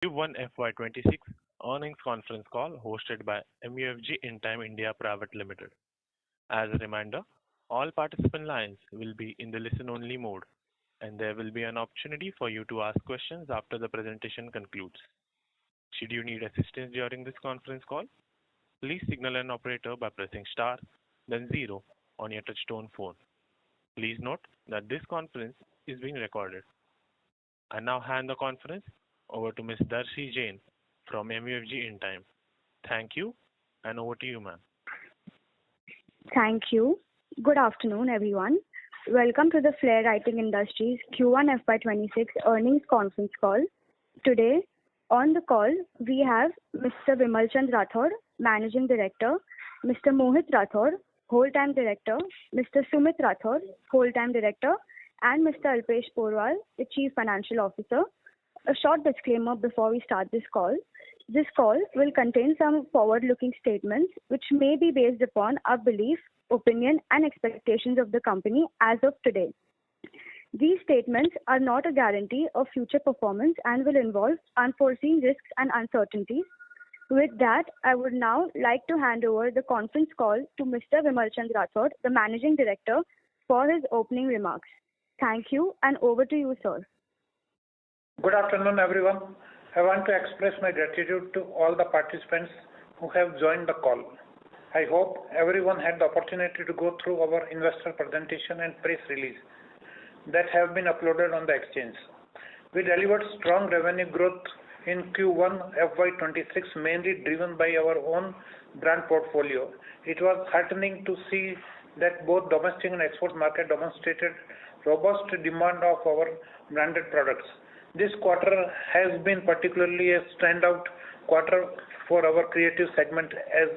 Q1FY26 earnings conference call hosted by MUFG Intime India Private Limited. As a reminder, all participant lines will be in the listen-only mode, and there will be an opportunity for you to ask questions after the presentation concludes. Should you need assistance during this conference call, please signal an operator by pressing star, then zero on your touchtone phone. Please note that this conference is being recorded. I now hand the conference over to Ms. Darshi Jain from MUFG Intime. Thank you, and over to you, ma'am. Thank you. Good afternoon, everyone. Welcome to the Flair Writing Industries Q1FY26 earnings conference call. Today, on the call, we have Mr. Vimalchand Rathod, Managing Director, Mr. Mohit Rathod, Whole-Time Director, Mr. Sumit Rathod, Whole-Time Director, and Mr. Alpesh Porwal, the Chief Financial Officer. A short disclaimer before we start this call. This call will contain some forward-looking statements which may be based upon our belief, opinion, and expectations of the company as of today. These statements are not a guarantee of future performance and will involve unforeseen risks and uncertainties. With that, I would now like to hand over the conference call to Mr. Vimalchand Rathod, the Managing Director, for his opening remarks. Thank you, and over to you, sir. Good afternoon, everyone. I want to express my gratitude to all the participants who have joined the call. I hope everyone had the opportunity to go through our investor presentation and press release that have been uploaded on the exchange. We delivered strong revenue growth in Q1 FY26, mainly driven by our own brand portfolio. It was heartening to see that both domestic and export market demonstrated robust demand of our branded products. This quarter has been particularly a standout quarter for our creative segment as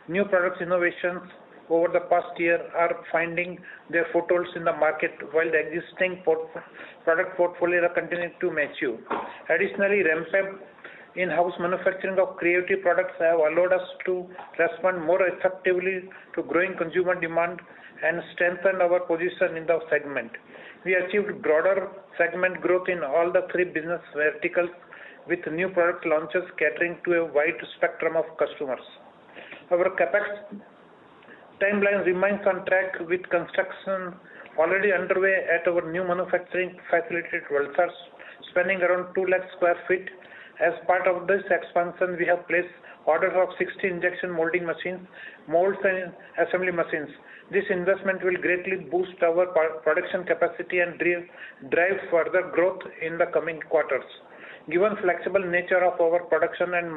new products innovations over the past year are finding their footholds in the market while the existing product portfolio are continuing to mature. Additionally, ramp-up in-house manufacturing of creative products have allowed us to respond more effectively to growing consumer demand and strengthen our position in the segment. We achieved broader segment growth in all the three business verticals with new product launches catering to a wide spectrum of customers. Our capex timeline remains on track with construction already underway at our new manufacturing facility at Valsad, spanning around 2 lakh square feet. As part of this expansion, we have placed orders of 60 injection molding machines, molds and assembly machines. This investment will greatly boost our production capacity and drive further growth in the coming quarters. Given flexible nature of our production and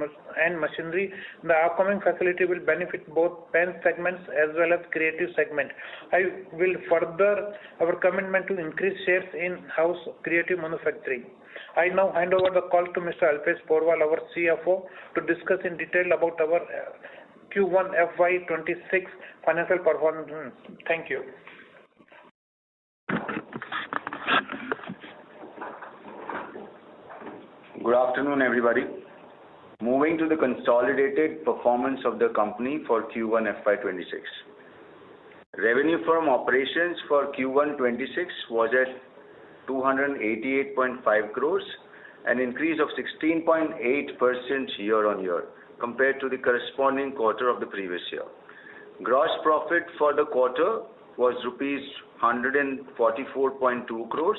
machinery, the upcoming facility will benefit both pen segments as well as creative segment. I will further our commitment to increase shares in house creative manufacturing. I now hand over the call to Mr. Alpesh Porwal, our CFO, to discuss in detail about our Q1 FY26 financial performance. Thank you. Good afternoon, everybody. Moving to the consolidated performance of the company for Q1 FY26. Revenue from operations for Q1 26 was at 288.5 crores, an increase of 16.8% year-on-year compared to the corresponding quarter of the previous year. Gross profit for the quarter was rupees 144.2 crores,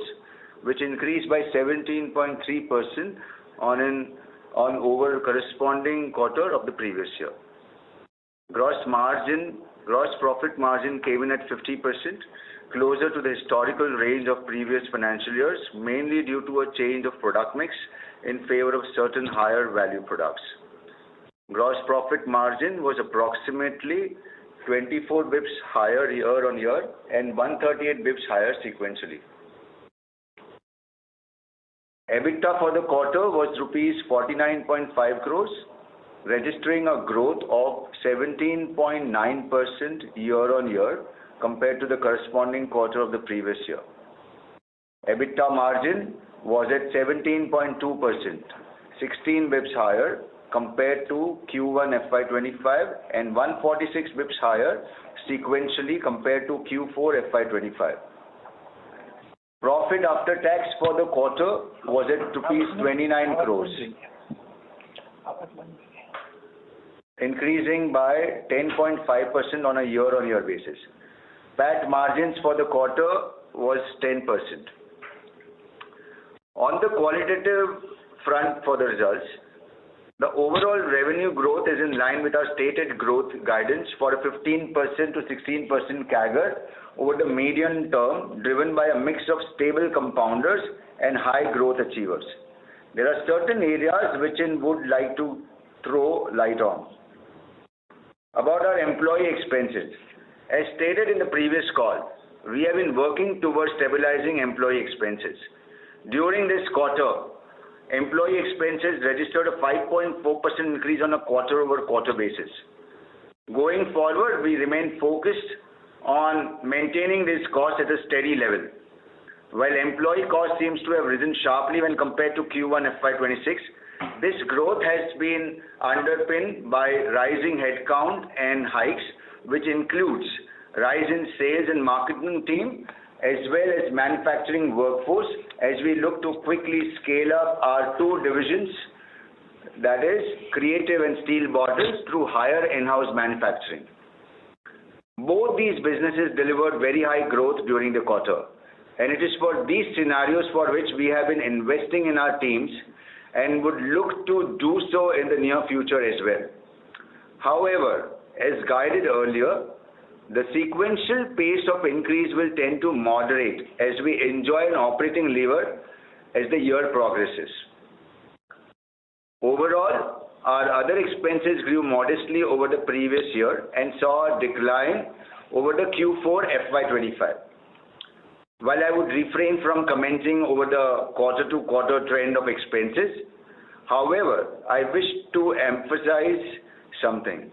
which increased by 17.3% on over corresponding quarter of the previous year. Gross profit margin came in at 50%, closer to the historical range of previous financial years, mainly due to a change of product mix in favor of certain higher value products. Gross profit margin was approximately 24 bips higher year-on-year and 138 bips higher sequentially. EBITDA for the quarter was rupees 49.5 crores, registering a growth of 17.9% year-on-year compared to the corresponding quarter of the previous year. EBITDA margin was at 17.2%, 16 bips higher compared to Q1 FY25 and 146 bips higher sequentially compared to Q4 FY25. Profit after tax for the quarter was at rupees 29 crores, increasing by 10.5% on a year-on-year basis. PAT margins for the quarter was 10%. On the qualitative front for the results, the overall revenue growth is in line with our stated growth guidance for a 15% to 16% CAGR over the medium term, driven by a mix of stable compounders and high growth achievers. There are certain areas which I would like to throw light on. About our employee expenses. As stated in the previous call, we have been working towards stabilizing employee expenses. During this quarter, employee expenses registered a 5.4% increase on a quarter-over-quarter basis. Going forward, we remain focused on maintaining this cost at a steady level. While employee cost seems to have risen sharply when compared to Q1FY26, this growth has been underpinned by rising headcount and hikes, which includes rise in sales and marketing team as well as manufacturing workforce as we look to quickly scale up our two divisions, that is creative and steel bottles, through higher in-house manufacturing. Both these businesses delivered very high growth during the quarter, and it is for these scenarios for which we have been investing in our teams and would look to do so in the near future as well. However, as guided earlier, the sequential pace of increase will tend to moderate as we enjoy an operating lever as the year progresses. Overall, our other expenses grew modestly over the previous year and saw a decline over the Q4FY25. While I would refrain from commenting over the quarter-to-quarter trend of expenses, however, I wish to emphasize something.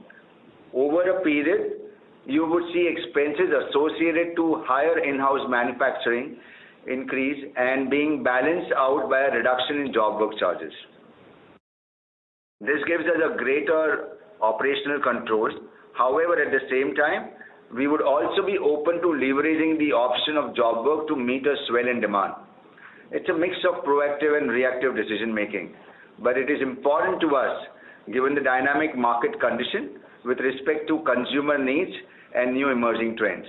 Over a period, you would see expenses associated to higher in-house manufacturing increase and being balanced out by a reduction in job work charges. This gives us a greater operational control. However, at the same time, we would also be open to leveraging the option of job work to meet a swell in demand. It's a mix of proactive and reactive decision making, but it is important to us given the dynamic market condition with respect to consumer needs and new emerging trends.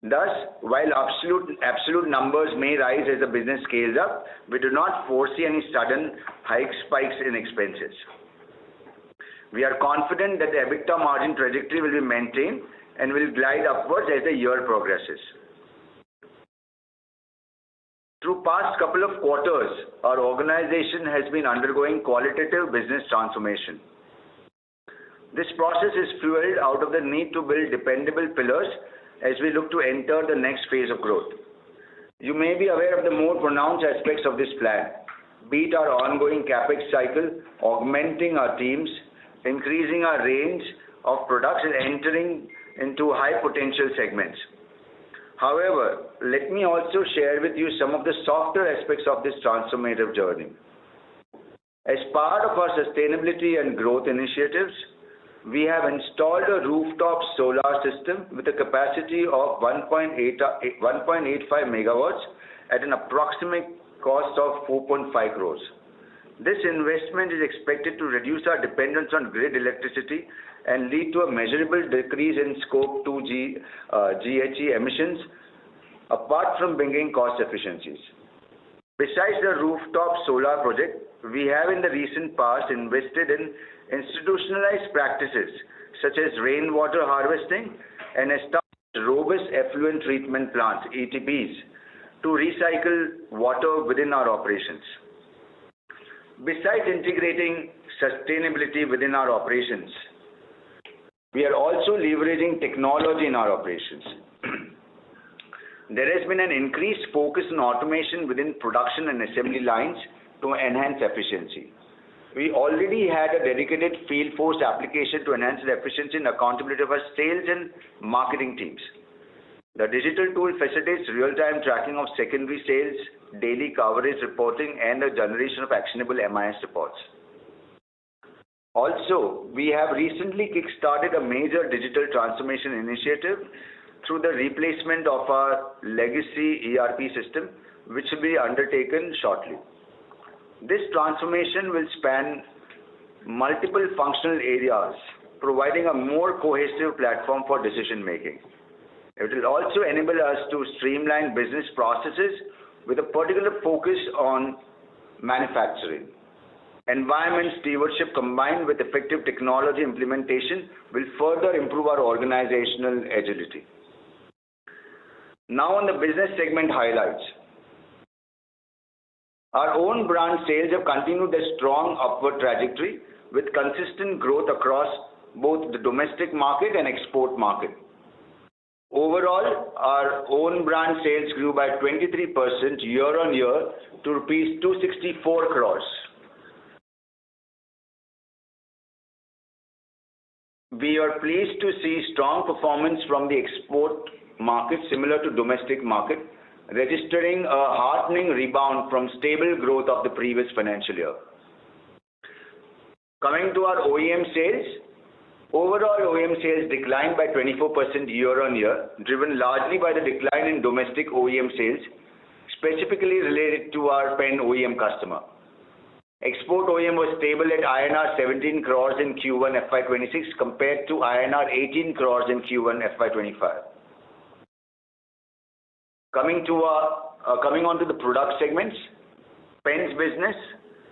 Thus, while absolute numbers may rise as the business scales up, we do not foresee any sudden spikes in expenses. We are confident that the EBITDA margin trajectory will be maintained and will glide upwards as the year progresses. Through past couple of quarters, our organization has been undergoing qualitative business transformation. This process is fueled out of the need to build dependable pillars as we look to enter the next phase of growth. You may be aware of the more pronounced aspects of this plan, be it our ongoing capex cycle, augmenting our teams, increasing our range of products and entering into high potential segments. However, let me also share with you some of the softer aspects of this transformative journey. As part of our sustainability and growth initiatives, we have installed a rooftop solar system with a capacity of 1.85 megawatts at an approximate cost of 4.5 crores. This investment is expected to reduce our dependence on grid electricity and lead to a measurable decrease in Scope 2 GHG emissions, apart from bringing cost efficiencies. Besides the rooftop solar project, we have in the recent past invested in institutionalized practices such as rainwater harvesting and established robust effluent treatment plants, ETPs, to recycle water within our operations. Besides integrating sustainability within our operations, we are also leveraging technology in our operations. There has been an increased focus on automation within production and assembly lines to enhance efficiency. We already had a dedicated field force application to enhance the efficiency and accountability of our sales and marketing teams. The digital tool facilitates real-time tracking of secondary sales, daily coverage reporting, and the generation of actionable MIS reports. Also, we have recently kick-started a major digital transformation initiative through the replacement of our legacy ERP system, which will be undertaken shortly. This transformation will span multiple functional areas, providing a more cohesive platform for decision making. It will also enable us to streamline business processes with a particular focus on manufacturing. Environment stewardship combined with effective technology implementation will further improve our organizational agility. Now on the business segment highlights. Our own brand sales have continued a strong upward trajectory with consistent growth across both the domestic market and export market. Overall, our own brand sales grew by 23% year-on-year to rupees 264 crores. We are pleased to see strong performance from the export market similar to domestic market, registering a heartening rebound from stable growth of the previous financial year. Coming to our OEM sales, overall OEM sales declined by 24% year-on-year, driven largely by the decline in domestic OEM sales, specifically related to our pen OEM customer. Export OEM was stable at INR 17 crores in Q1 FY26 compared to INR 18 crores in Q1 FY25. Coming on to the product segments, pens business.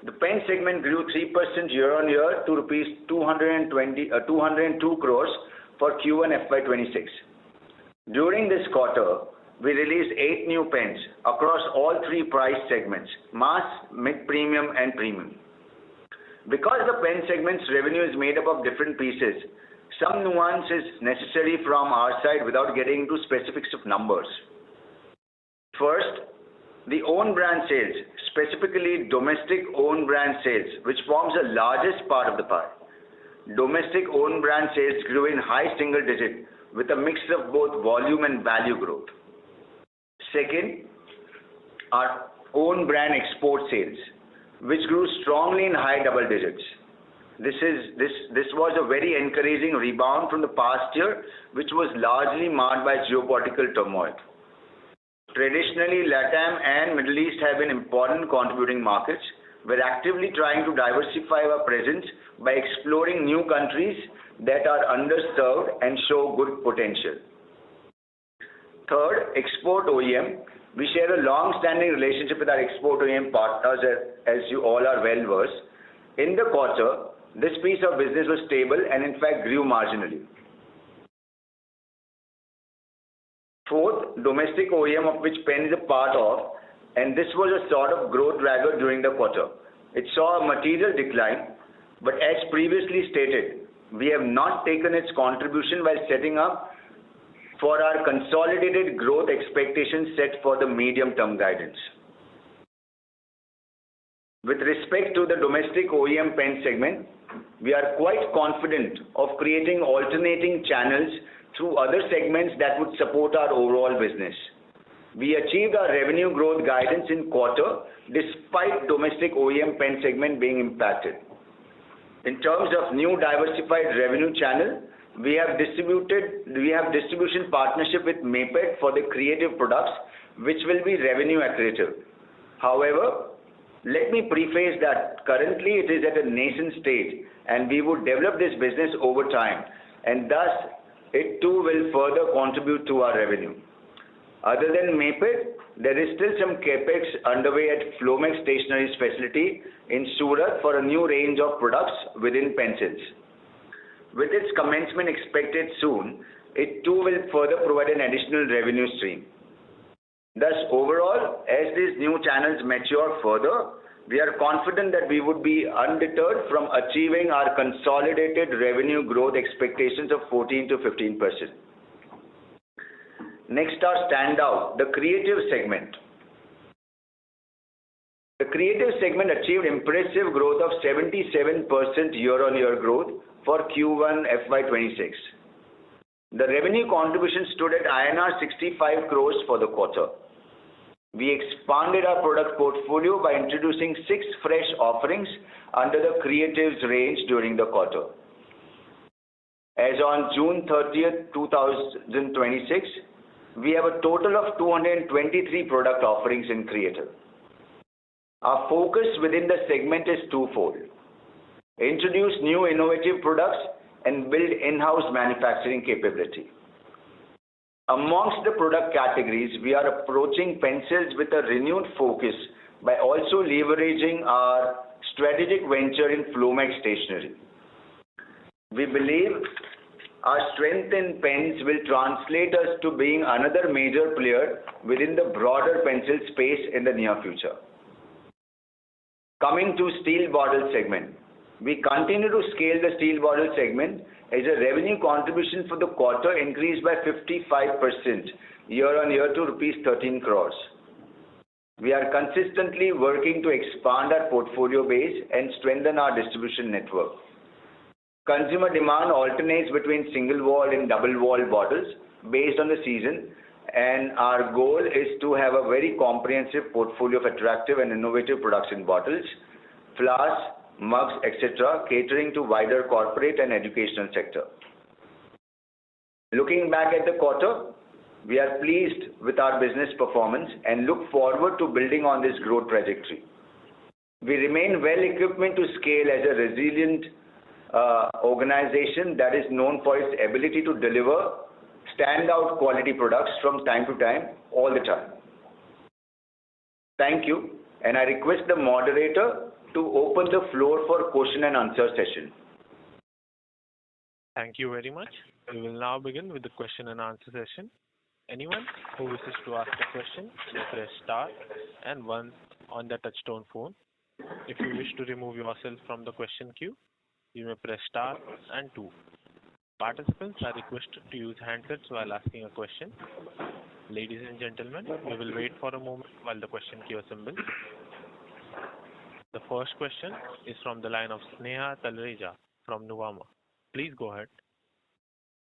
The pen segment grew 3% year-on-year to rupees 202 crores for Q1 FY26. During this quarter, we released 8 new pens across all 3 price segments, mass, mid-premium and premium. Because the pen segment's revenue is made up of different pieces, some nuance is necessary from our side without getting into specifics of numbers. First, the own brand sales, specifically domestic own brand sales, which forms the largest part of the pie. Domestic own brand sales grew in high single digit with a mix of both volume and value growth. Second, our own brand export sales, which grew strongly in high double digits. This was a very encouraging rebound from the past year, which was largely marred by geopolitical turmoil. Traditionally, LATAM and Middle East have been important contributing markets. We're actively trying to diversify our presence by exploring new countries that are underserved and show good potential. Third, export OEM. We share a long-standing relationship with our export OEM partners, as you all are well versed. In the quarter, this piece of business was stable and in fact grew marginally. Fourth, domestic OEM, of which pen is a part of, and this was a sort of growth dragger during the quarter. It saw a material decline, but as previously stated, we have not taken its contribution while setting up for our consolidated growth expectations set for the medium-term guidance. With respect to the domestic OEM pen segment, we are quite confident of creating alternating channels through other segments that would support our overall business. We achieved our revenue growth guidance in quarter despite domestic OEM pen segment being impacted. In terms of new diversified revenue channel, we have distribution partnership with Maped for the creative products, which will be revenue accretive. However, let me preface that currently it is at a nascent stage and we would develop this business over time, and thus it too will further contribute to our revenue. Other than Maped, there is still some capex underway at Flomex Stationery's facility in Surat for a new range of products within pencils. With its commencement expected soon, it too will further provide an additional revenue stream. Thus, overall, as these new channels mature further, we are confident that we would be undeterred from achieving our consolidated revenue growth expectations of 14 to 15%. Next, our standout, the creative segment. The creative segment achieved impressive growth of 77% year-on-year growth for Q1 FY26. The revenue contribution stood at INR 65 crores for the quarter. We expanded our product portfolio by introducing 6 fresh offerings under the creatives range during the quarter. As on June 30th, 2026, we have a total of 223 product offerings in creative. Our focus within the segment is twofold. introduce new innovative products, and build in-house manufacturing capability. Amongst the product categories, we are approaching pencils with a renewed focus by also leveraging our strategic venture in Flomax stationery. We believe our strength in pens will translate us to being another major player within the broader pencil space in the near future. Coming to steel bottle segment, we continue to scale the steel bottle segment as a revenue contribution for the quarter increased by 55% year-on-year to rupees 13 crores. We are consistently working to expand our portfolio base and strengthen our distribution network. Consumer demand alternates between single wall and double wall bottles based on the season, and our goal is to have a very comprehensive portfolio of attractive and innovative products in bottles, flasks, mugs, etc., catering to wider corporate and educational sector. Looking back at the quarter, we are pleased with our business performance and look forward to building on this growth trajectory. We remain well equipped to scale as a resilient organization that is known for its ability to deliver standout quality products from time to time, all the time. Thank you, and I request the moderator to open the floor for question and answer session. Thank you very much. We will now begin with the question and answer session. Anyone who wishes to ask a question may press star and 1 on the touchtone phone. If you wish to remove yourself from the question queue, you may press star and 2. Participants are requested to use handsets while asking a question. Ladies and gentlemen, we will wait for a moment while the question queue assembles. The first question is from the line of Sneha Talreja from Nuvama. Please go ahead.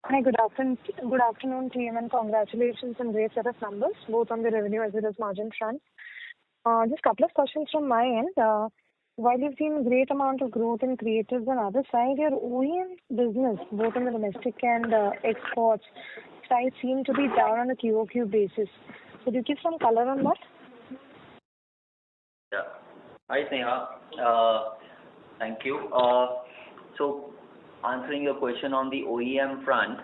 Hi, good afternoon, team, and congratulations on great set of numbers, both on the revenue as well as margin front. Just a couple of questions from my end. While you've seen great amount of growth in creatives on other side, your OEM business, both on the domestic and exports side, seem to be down on a QOQ basis. Could you give some color on that? Yeah. Hi, Sneha. Thank you. So, answering your question on the OEM front,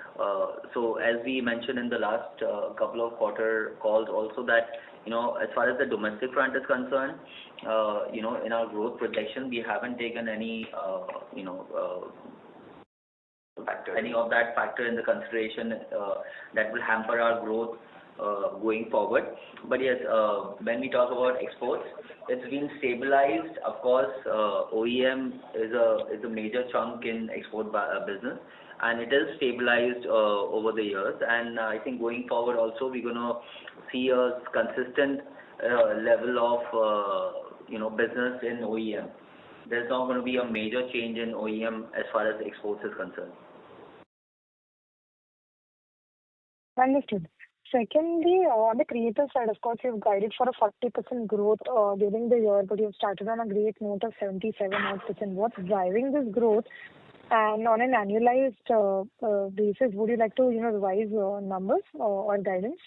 so as we mentioned in the last couple of quarter calls also that, as far as the domestic front is concerned, in our growth projection, we haven't taken any, any of that factor in the consideration that will hamper our growth going forward. But yes, when we talk about exports, it's been stabilized. Of course, OEM is a major chunk in export business, and it is stabilized over the years. And I think going forward also, we're going to see a consistent level of business in OEM. There's not going to be a major change in OEM as far as exports is concerned. Understood. Secondly, on the creative side, of course, you've guided for a 40% growth during the year, but you've started on a great note of 77%. What's driving this growth? And on an annualized basis, would you like to revise your numbers or guidance?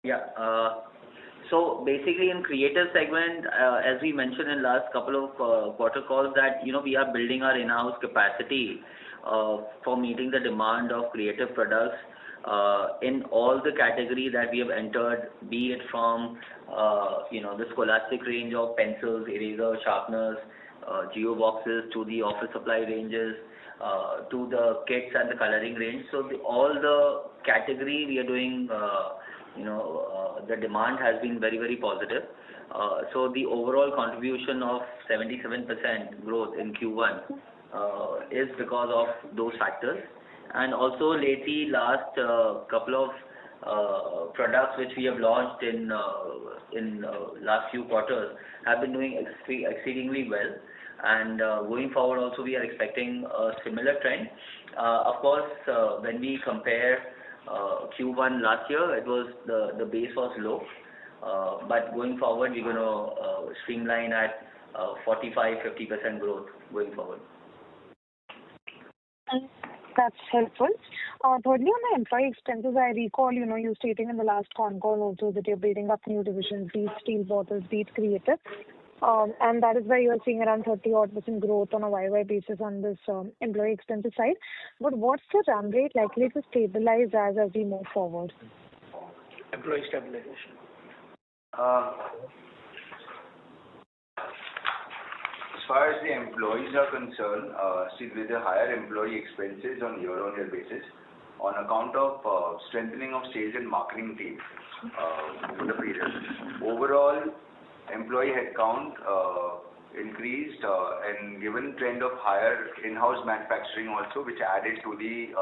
Yeah. So basically in creative segment, as we mentioned in last couple of quarter calls that, we are building our in-house capacity for meeting the demand of creative products in all the categories that we have entered, be it from, the scholastic range of pencils, erasers, sharpeners, geo boxes, to the office supply ranges, to the kits and the coloring range. So all the category we are doing, the demand has been very, very positive. So the overall contribution of 77% growth in Q1 is because of those factors. And also lately, last couple of products which we have launched in last few quarters have been doing exceedingly well. And going forward also, we are expecting a similar trend. Of course, when we compare Q1 last year, it was the base was low. But going forward, we're going to streamline at 45-50% growth going forward. That's helpful. Thirdly, on the employee expenses, I recall, you stating in the last con call also that you're building up new divisions, be it steel bottles, be it creative. And that is why you are seeing around 30% growth on a YY basis on this employee expenses side. But what's the run rate likely to stabilize as we move forward? Employee stabilization. As far as the employees are concerned, see, with the higher employee expenses on year-on-year basis, on account of strengthening of sales and marketing team in the period. Overall, employee headcount increased, and given trend of higher in-house manufacturing also, which added to the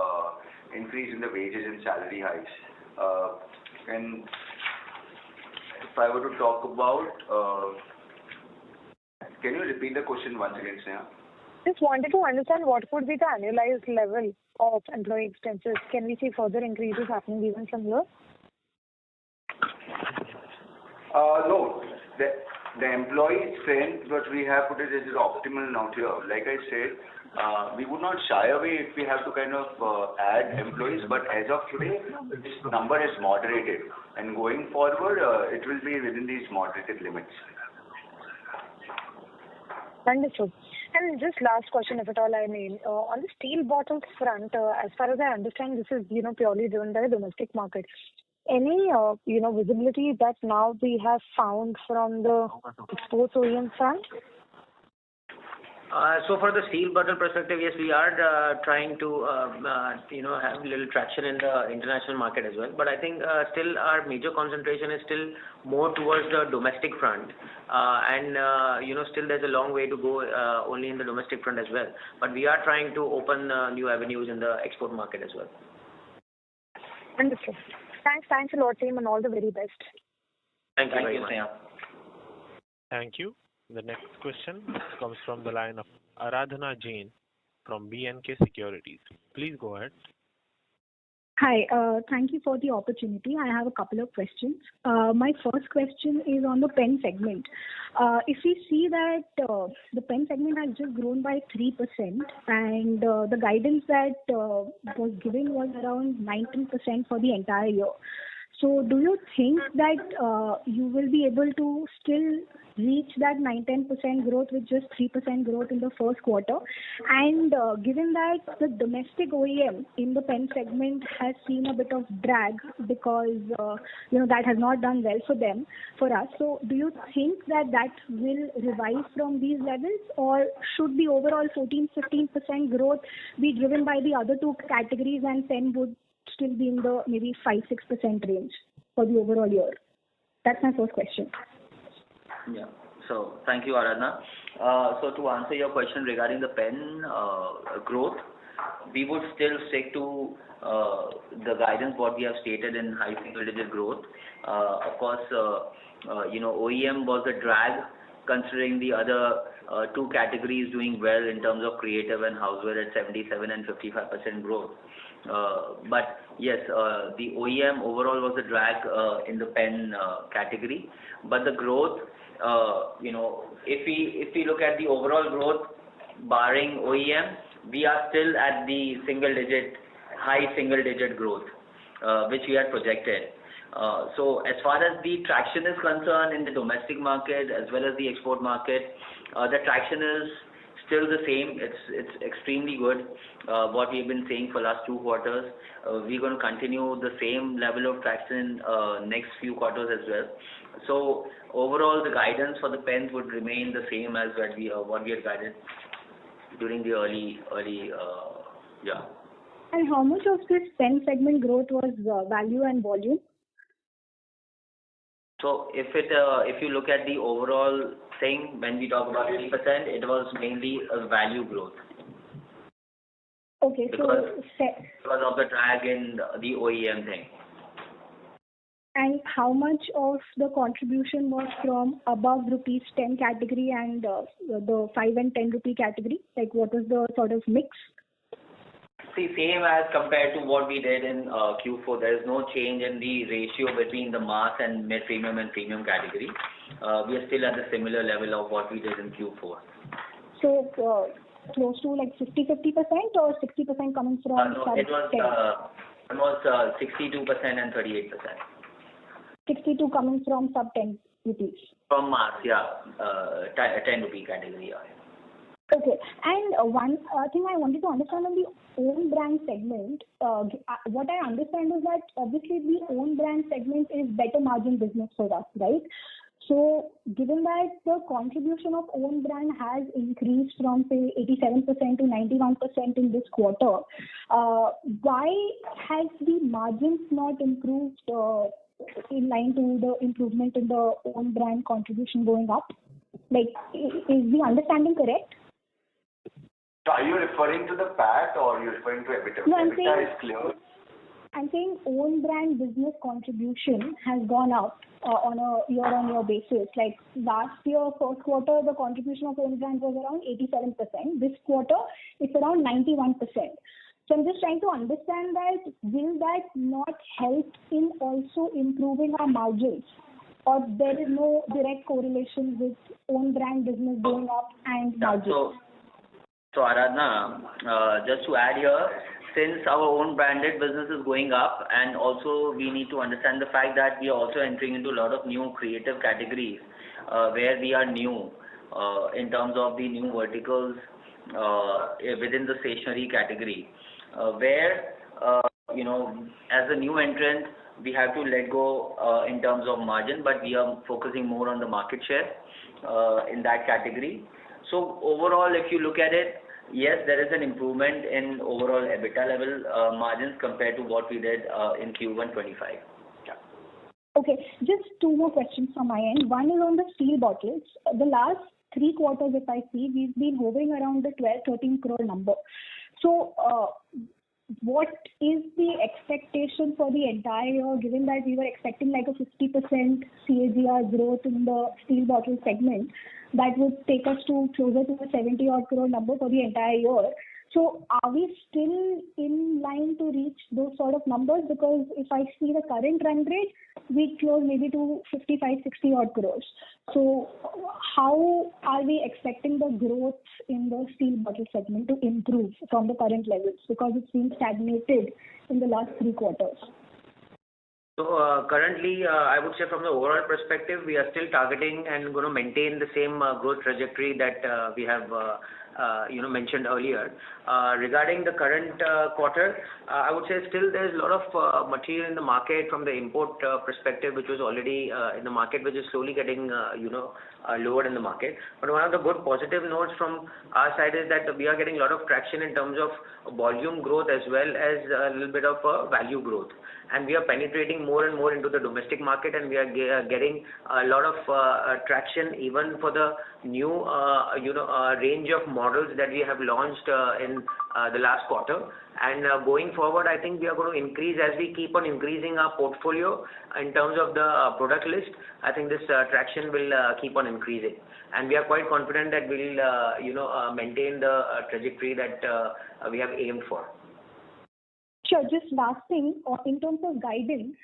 increase in the wages and salary hikes. And if I were to talk about, can you repeat the question once again, Sneha? Just wanted to understand what would be the annualized level of employee expenses. Can we see further increases happening even from here? No. The employee strength that we have put it is optimal now here. Like I said, we would not shy away if we have to kind of add employees, but as of today, this number is moderated, and going forward, it will be within these moderated limits. Understood. And just last question, if at all I may. On the steel bottles front, as far as I understand, this is purely driven by the domestic market. Any visibility that now we have found from the exports OEM front? So for the steel bottle perspective, yes, we are trying to have a little traction in the international market as well. But I think still our major concentration is still more towards the domestic front, and still there's a long way to go only in the domestic front as well. But we are trying to open new avenues in the export market as well. Understood. Thanks a lot, team, and all the very best. Thank you very much. Thank you. The next question comes from the line of Aradhana Jain from B&K Securities. Please go ahead. Hi, thank you for the opportunity. I have a couple of questions. My first question is on the pen segment. If we see that the pen segment has just grown by 3% and the guidance that was given was around 19% for the entire year. So do you think that you will be able to still reach that 9-10% growth with just 3% growth in the first quarter? And given that the domestic OEM in the pen segment has seen a bit of drag because that has not done well for us. So do you think that will revise from these levels, or should the overall 14-15% growth be driven by the other two categories and pen would still be in the maybe 5-6% range for the overall year? That's my first question. Yeah. So thank you, Aradhana. So to answer your question regarding the pen growth, we would still stick to the guidance what we have stated in high single-digit growth. Of course, OEM was a drag considering the other two categories doing well in terms of creative and houseware at 77 and 55% growth. But yes, the OEM overall was a drag in the pen category. But the growth, if we look at the overall growth, barring OEM, we are still at the high single-digit growth, which we had projected. So as far as the traction is concerned in the domestic market as well as the export market, the traction is still the same. It's extremely good. What we've been saying for last 2 quarters, we're going to continue the same level of traction next few quarters as well. So overall, the guidance for the pens would remain the same as what we had guided during the early. And how much of this pen segment growth was value and volume? So if you look at the overall thing, when we talk about 3%, it was mainly a value growth. Okay, because of the drag in the OEM thing. And how much of the contribution was from above rupees 10 category and the 5 and 10 rupee category? Like what was the sort of mix? See, same as compared to what we did in Q4. There is no change in the ratio between the mass and mid-premium and premium category. We are still at the similar level of what we did in Q4. So close to like 50-50% or 60% coming from sub 10? It was 62% and 38%. 62 coming from sub 10 rupees. From mass, yeah, 10 rupee category. Yeah. Okay. And one thing I wanted to understand on the own brand segment, what I understand is that obviously the own brand segment is better margin business for us, right? So given that the contribution of own brand has increased from say 87% to 91% in this quarter, why has the margins not improved in line to the improvement in the own brand contribution going up? Like, is the understanding correct? So are you referring to the PAT or are you referring to EBITDA? No, EBITDA is clear. I'm saying own brand business contribution has gone up on a year-on-year basis. Like last year, first quarter, the contribution of own brand was around 87%. This quarter, it's around 91%. So I'm just trying to understand that will that not help in also improving our margins? Or there is no direct correlation with own brand business going up and margins? So Aradhana, just to add here, since our own branded business is going up, and also we need to understand the fact that we are also entering into a lot of new creative categories where we are new in terms of the new verticals within the stationery category, where as a new entrant we have to let go in terms of margin, but we are focusing more on the market share in that category. So overall, if you look at it, yes, there is an improvement in overall EBITDA level margins compared to what we did in Q1/25. Yeah. Okay, just two more questions from my end. One is on the steel bottles. The last 3 quarters, if I see, we've been hovering around the 12-13 crore number. So, what is the expectation for the entire year, given that we were expecting like a 50% CAGR growth in the steel bottle segment? That would take us to closer to a 70 odd crore number for the entire year. So are we still in line to reach those sort of numbers? Because if I see the current run rate, we close maybe to 55, 60 odd crores. So how are we expecting the growth in the steel bottle segment to improve from the current levels? Because it's been stagnated in the last 3 quarters. So currently, I would say from the overall perspective, we are still targeting and going to maintain the same growth trajectory that we have mentioned earlier. Regarding the current quarter, I would say still there is a lot of material in the market from the import perspective, which was already in the market, which is slowly getting lowered in the market. But one of the good positive notes from our side is that we are getting a lot of traction in terms of volume growth as well as a little bit of value growth. And we are penetrating more and more into the domestic market, and we are getting a lot of traction even for the new range of models that we have launched in the last quarter. And going forward, I think we are going to increase as we keep on increasing our portfolio in terms of the product list. I think this traction will keep on increasing, and we are quite confident that we'll maintain the trajectory that we have aimed for. Sure. Just last thing, in terms of guidance,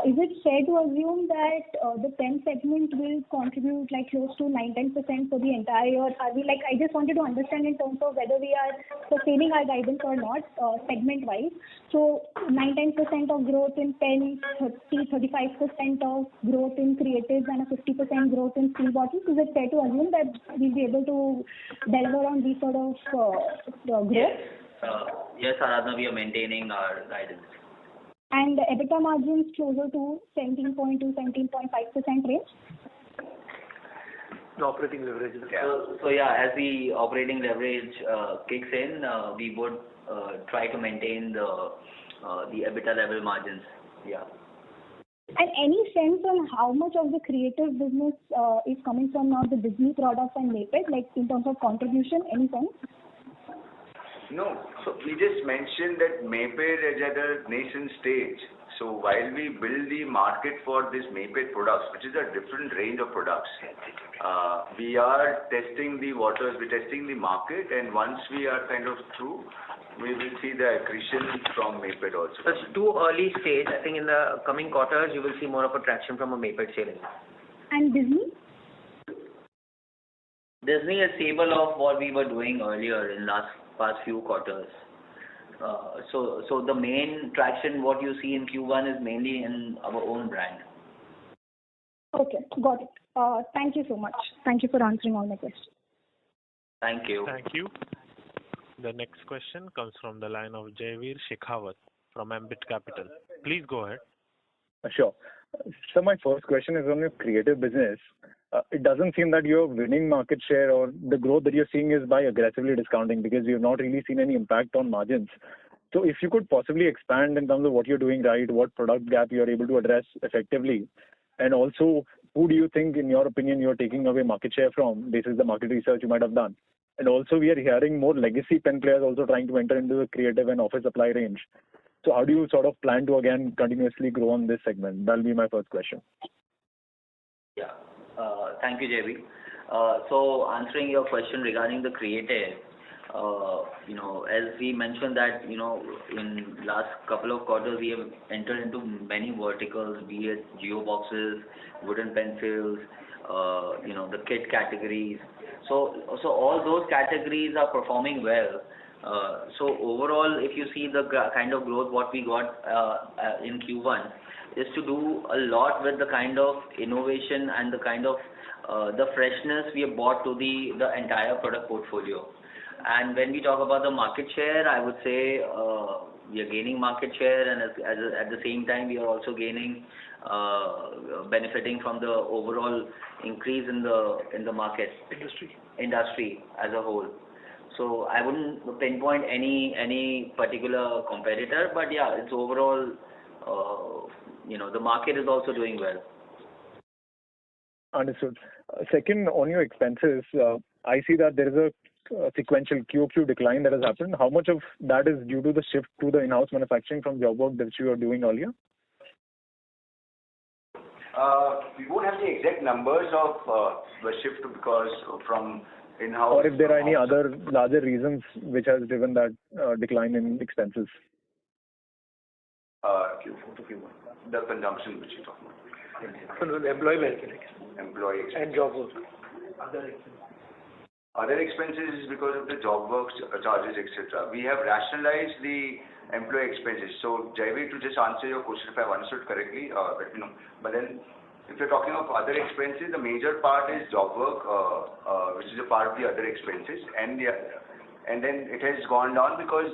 is it fair to assume that the pen segment will contribute like close to 9-10% for the entire year? Are we I just wanted to understand in terms of whether we are sustaining our guidance or not, segment-wise. So 9-10% of growth in pen, 30-35% of growth in creatives, and a 50% growth in steel bottles. Is it fair to assume that we'll be able to deliver on these sort of growth? Yes, Aradhana, we are maintaining our guidance. And the EBITDA margins closer to 17.2-17.5% range? The operating leverage. So as the operating leverage kicks in, we would try to maintain the EBITDA level margins. Yeah. And any sense on how much of the creative business is coming from now the Disney products and Maped, like in terms of contribution? Any sense? No. So we just mentioned that Maped is at a nascent stage. So while we build the market for this Maped products, which is a different range of products, we are testing the waters, we're testing the market, and once we are kind of through, we will see the accretion from Maped also. It's too early stage. I think in the coming quarters, you will see more of a traction from a Maped sale. And Disney? Disney is stable of what we were doing earlier in past few quarters. So the main traction what you see in Q1 is mainly in our own brand. Okay, got it. Thank you so much. Thank you for answering all my questions. Thank you. Thank you. The next question comes from the line of Jayveer Shekhawat from Ambit Capital. Please go ahead. Sure. So my first question is on your creative business. It doesn't seem that you're winning market share, or the growth that you're seeing is by aggressively discounting, because you've not really seen any impact on margins. So if you could possibly expand in terms of what you're doing right, what product gap you're able to address effectively, and also who do you think, in your opinion, you're taking away market share from? This is the market research you might have done. And also we are hearing more legacy pen players also trying to enter into the creative and office supply range. So how do you sort of plan to again continuously grow on this segment? That'll be my first question. Yeah. Thank you, JB. So answering your question regarding the creative, as we mentioned that, in last couple of quarters, we have entered into many verticals, be it geo boxes, wooden pencils, the kit categories. So all those categories are performing well. So overall, if you see the kind of growth what we got in Q1 is to do a lot with the kind of innovation and the kind of the freshness we have brought to the entire product portfolio. And when we talk about the market share, I would say we are gaining market share, and at the same time we are also gaining, benefiting from the overall increase in the market industry as a whole. So I wouldn't pinpoint any particular competitor, but yeah, it's overall, the market is also doing well. Understood. Second, on your expenses, I see that there is a sequential QOQ decline that has happened. How much of that is due to the shift to the in-house manufacturing from job work that you were doing earlier? We won't have the exact numbers of the shift because from in-house. Or if there are any other larger reasons which has driven that decline in expenses. Q4 to Q1. The consumption which you're talking about. The employee benefit. Employee expenses. And job work. Other expenses is because of the job work charges, etc. We have rationalized the employee expenses. So, Jaiveer, to just answer your question, if I've understood correctly, let me know. But then, if you're talking of other expenses, the major part is job work, which is a part of the other expenses, and then it has gone down because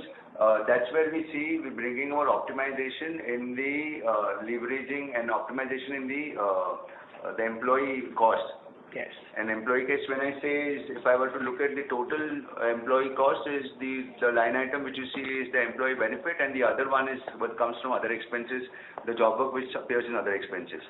that's where we see we're bringing more optimization in the leveraging and optimization in the employee cost. Yes. And employee cost, when I say is, if I were to look at the total employee cost, is the line item which you see is the employee benefit, and the other one is what comes from other expenses, the job work which appears in other expenses.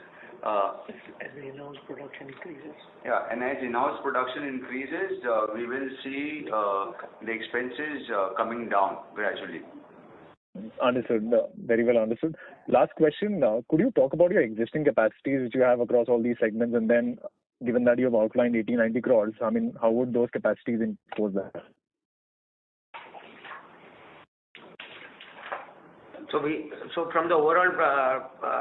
As the in-house production increases. Yeah, and as in-house production increases, we will see the expenses coming down gradually. Understood. Very well understood. Last question. Could you talk about your existing capacities which you have across all these segments, and then given that you have outlined 80-90 crores, I mean, how would those capacities impose that? So from the overall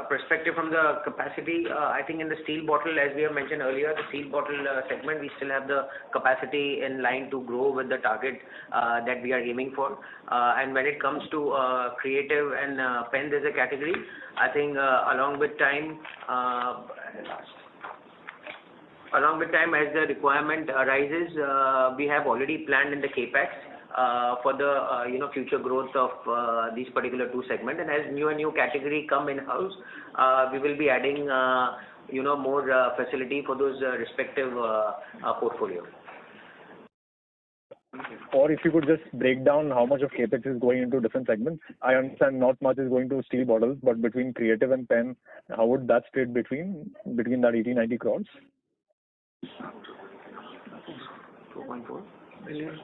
perspective, from the capacity, I think in the steel bottle, as we have mentioned earlier, the steel bottle segment, we still have the capacity in line to grow with the target that we are aiming for. And when it comes to creative and pens as a category, I think along with time, as the requirement arises, we have already planned in the capex for the future growth of these particular two segments. And as new category come in house, we will be adding more facility for those respective portfolio. Or if you could just break down how much of capex is going into different segments. I understand not much is going to steel bottles, but between creative and pen, how would that split between that 80-90 crores? 4.4 billion.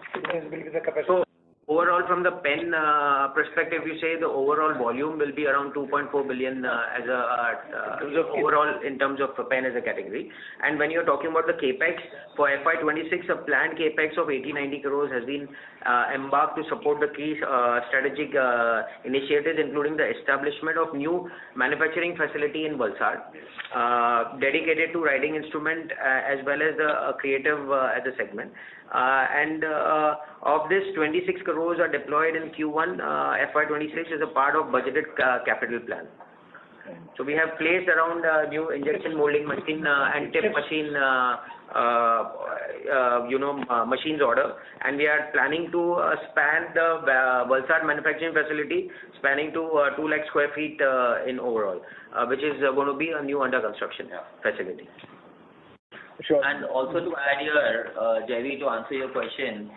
So overall, from the pen perspective, you say the overall volume will be around 2.4 billion as a overall in terms of pen as a category. And when you're talking about the capex for FY26, a planned capex of 80-90 crores has been embarked to support the key strategic initiatives, including the establishment of new manufacturing facility in Valsad, dedicated to writing instrument as well as the creative as a segment. And of this, 26 crores are deployed in Q1 FY26 as a part of budgeted capital plan. So we have placed around new injection molding machine and tip machine, machines order, and we are planning to span the Valsad manufacturing facility, spanning to 2 lakh square feet in overall, which is going to be a new under construction facility. Sure. And also to add here, Jaivi, to answer your question,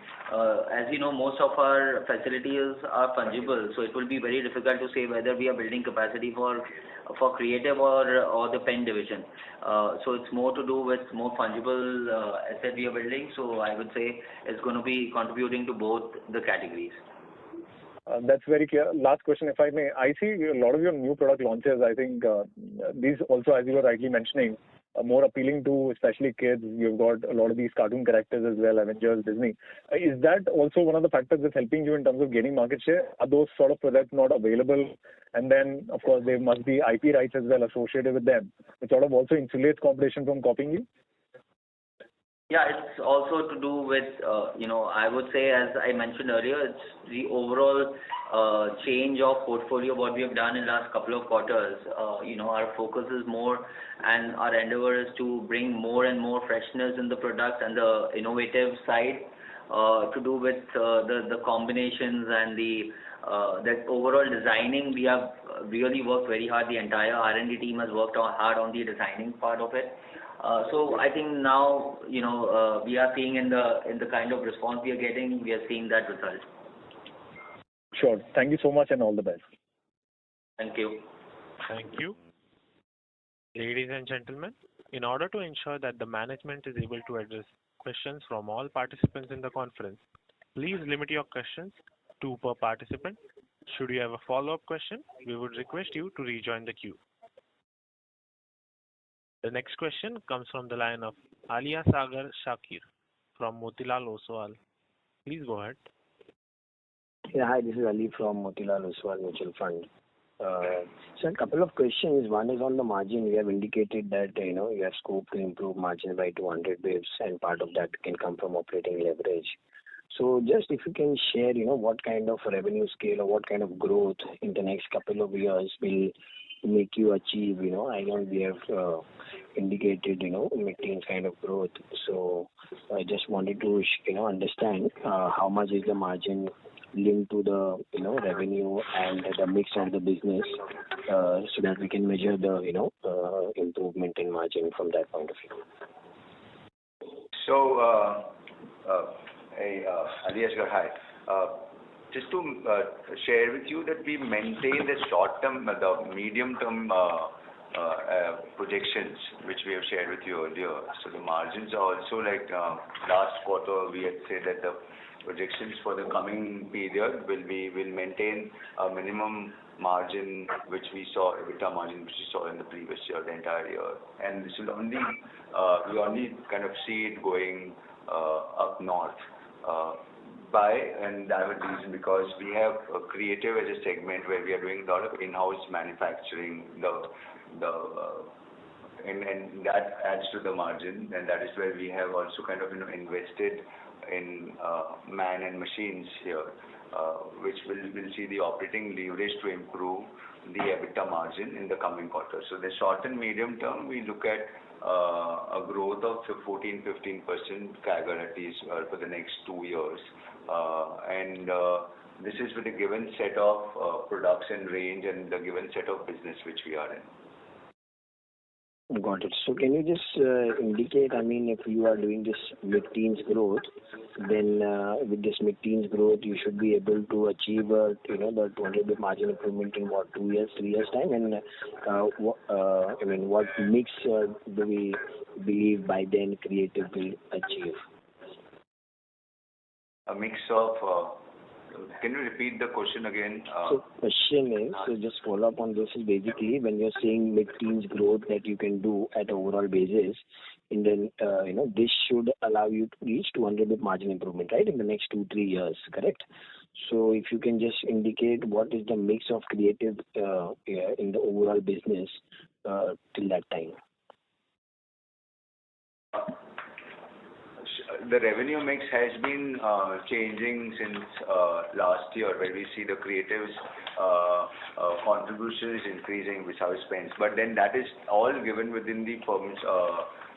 as you know, most of our facilities are fungible, so it will be very difficult to say whether we are building capacity for creative or the pen division. So it's more to do with more fungible asset we are building. So I would say it's going to be contributing to both the categories. That's very clear. Last question, if I may. I see a lot of your new product launches. I think these also, as you were rightly mentioning, are more appealing to especially kids. You've got a lot of these cartoon characters as well, Avengers, Disney. Is that also one of the factors that's helping you in terms of gaining market share? Are those sort of products not available? And then, of course, there must be IP rights as well associated with them, which sort of also insulates competition from copying you? Yeah, it's also to do with, I would say, as I mentioned earlier, it's the overall change of portfolio, what we have done in the last couple of quarters. Our focus is more, and our endeavor is to bring more and more freshness in the product and the innovative side to do with the combinations and that overall designing. We have really worked very hard. The entire R&D team has worked hard on the designing part of it. So I think now, we are seeing in the kind of response we are getting, we are seeing that result. Sure. Thank you so much and all the best. Thank you. Thank you. Ladies and gentlemen, in order to ensure that the management is able to address questions from all participants in the conference, please limit your questions to per participant. Should you have a follow-up question, we would request you to rejoin the queue. The next question comes from the line of Alia Sagar Shakir from Motilal Oswal. Please go ahead. Yeah, hi, this is Ali from Motilal Oswal Mutual Fund. So a couple of questions. One is on the margin. We have indicated that you have scope to improve margin by 200 basis, and part of that can come from operating leverage. So just if you can share, what kind of revenue scale or what kind of growth in the next couple of years will make you achieve, I know we have indicated, mid-teens kind of growth. So I just wanted to, understand how much is the margin linked to the, revenue and the mix of the business, so that we can measure the, improvement in margin from that point of view. So, Ali Asghar, hi. Just to share with you that we maintain the short-term, the medium-term projections which we have shared with you earlier. So the margins are also like last quarter we had said that the projections for the coming period will maintain a minimum margin which we saw, EBITDA margin which we saw in the previous year, the entire year. And this will only, we only kind of see it going up north. And that would reason because we have a creative as a segment where we are doing a lot of in-house manufacturing, and that adds to the margin, and that is where we have also kind of invested in man and machines here, which will see the operating leverage to improve the EBITDA margin in the coming quarters. So the short and medium term, we look at a growth of 14-15% CAGR at least for the next 2 years. And this is with a given set of products and range and the given set of business which we are in. Got it. So can you just indicate, if you are doing this mid-teens growth, then with this mid-teens growth, you should be able to achieve, the 200 basis margin improvement in what, 2 years, 3 years time? And what mix do we believe by then creative will achieve? A mix of, can you repeat the question again? So question is, so just follow up on this is basically when you're saying mid-teens growth that you can do at overall basis, and then, this should allow you to reach 200 basis margin improvement, right, in the next 2-3 years, correct? So if you can just indicate what is the mix of creative in the overall business till that time. the revenue mix has been changing since last year, where we see the creatives contribution is increasing with our spends. But then that is all given within the firm's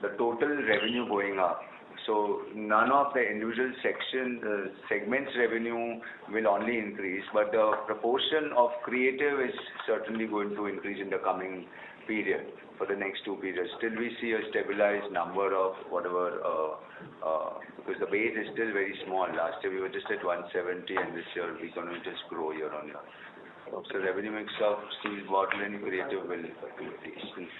the total revenue going up. So none of the individual segments revenue will only increase, but the proportion of creative is certainly going to increase in the coming period for the next 2 periods. Still we see a stabilized number of whatever, because the base is still very small. Last year we were just at 170 and this year we're going to just grow year on year. So revenue mix of steel bottle and creative will increase.